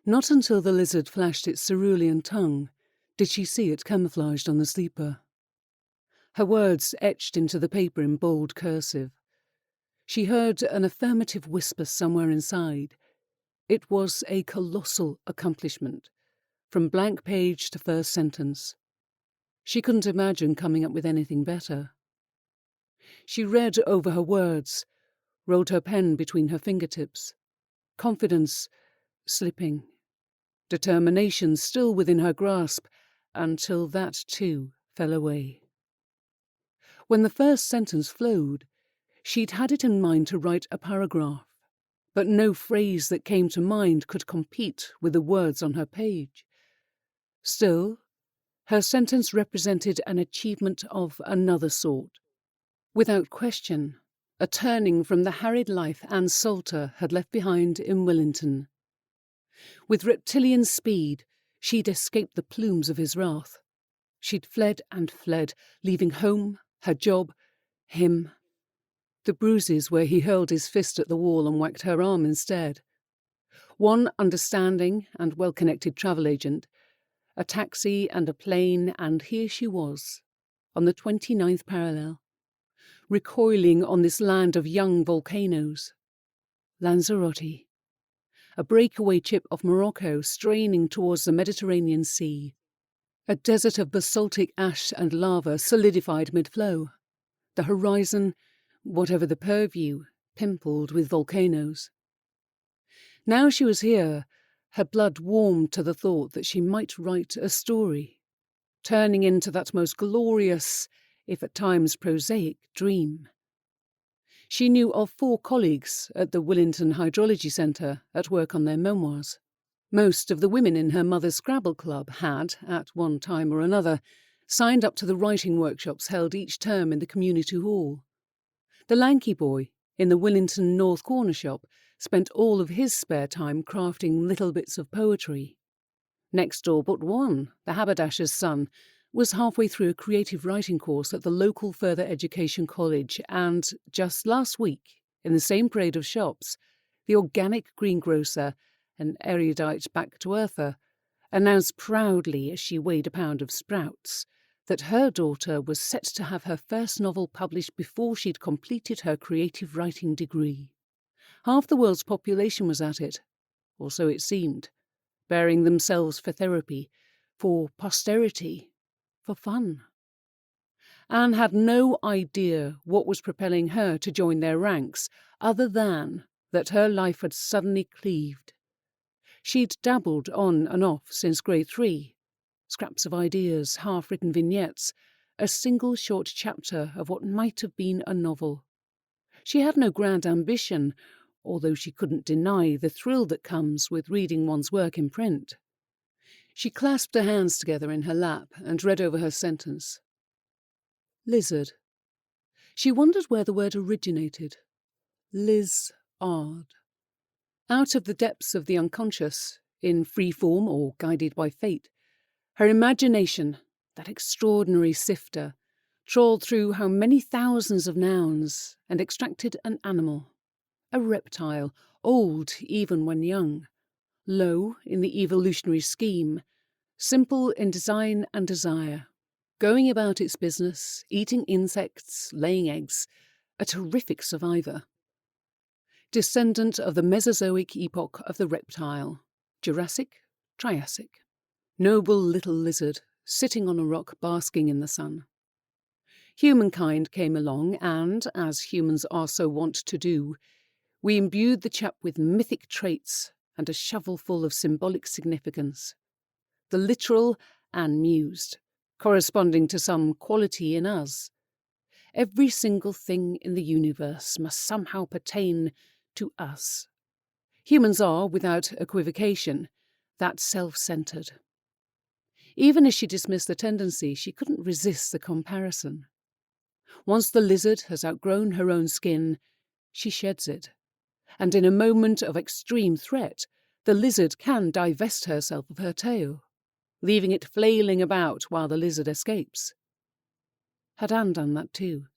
Not until the lizard flashed its cerulean tongue did she see it camouflaged on the sleeper. Her words etched into the paper in bold cursive. She heard an affirmative whisper somewhere inside. It was a colossal accomplishment, from blank page to first sentence. She couldn't imagine coming up with anything better. She read over her words, rolled her pen between her fingertips. Confidence slipping. Determination still within her grasp, until that too fell away. When the first sentence flowed, she'd had it in mind to write a paragraph, but no phrase that came to mind could compete with the words on her page. Still, her sentence represented an achievement of another sort. Without question, a turning from the harried life Anne Salter had left behind in Wellington. With reptilian speed, she'd escaped the plumes of his wrath. She'd fled and fled, leaving home, her job, him. The bruises where he hurled his fist at the wall and whacked her arm instead. One understanding and well-connected travel agent, a taxi and a plane, and here she was, on the 29th parallel, recoiling on this land of young volcanoes. Lanzarote, a breakaway chip of Morocco straining towards the Mediterranean Sea. A desert of basaltic ash and lava solidified mid-flow. The horizon, whatever the purview, pimpled with volcanoes. Now she was here, her blood warmed to the thought that she might write a story, turning into that most glorious, if at times prosaic, dream. She knew of 4 colleagues at the Wellington Hydrology Centre at work on their memoirs. Most of the women in her mother's Scrabble club had, at one time or another, signed up to the writing workshops held each term in the community hall. The lanky boy in the Wellington North Corner shop spent all of his spare time crafting little bits of poetry. Next door but one, the haberdasher's son, was halfway through a creative writing course at the local further education college, and just last week, in the same parade of shops, the organic greengrocer, an erudite back-to-earther, announced proudly as she weighed a pound of sprouts that her daughter was set to have her first novel published before she'd completed her creative writing degree. Half the world's population was at it, or so it seemed, bearing themselves for therapy, for posterity, for fun. Anne had no idea what was propelling her to join their ranks, other than that her life had suddenly cleaved. She'd dabbled on and off since grade 3. Scraps of ideas, half-written vignettes, a single short chapter of what might have been a novel. She had no grand ambition, although she couldn't deny the thrill that comes with reading one's work in print. She clasped her hands together in her lap and read over her sentence. Lizard. She wondered where the word originated. Liz-ard. Out of the depths of the unconscious, in free form or guided by fate, her imagination, that extraordinary sifter, trawled through how many thousands of nouns and extracted an animal, a reptile, old even when young, low in the evolutionary scheme, simple in design and desire, going about its business, eating insects, laying eggs, a terrific survivor. Descendant of the Mesozoic epoch of the reptile, Jurassic, Triassic. Noble little lizard, sitting on a rock basking in the sun. Humankind came along and, as humans are so wont to do, we imbued the chap with mythic traits and a shovelful of symbolic significance. The literal, Anne mused, corresponding to some quality in us. Every single thing in the universe must somehow pertain to us. Humans are, without equivocation, that self-centred. Even as she dismissed the tendency, she couldn't resist the comparison. Once the lizard has outgrown her own skin, she sheds it. And in a moment of extreme threat, the lizard can divest herself of her tail, leaving it flailing about while the lizard escapes. Had Anne done that too?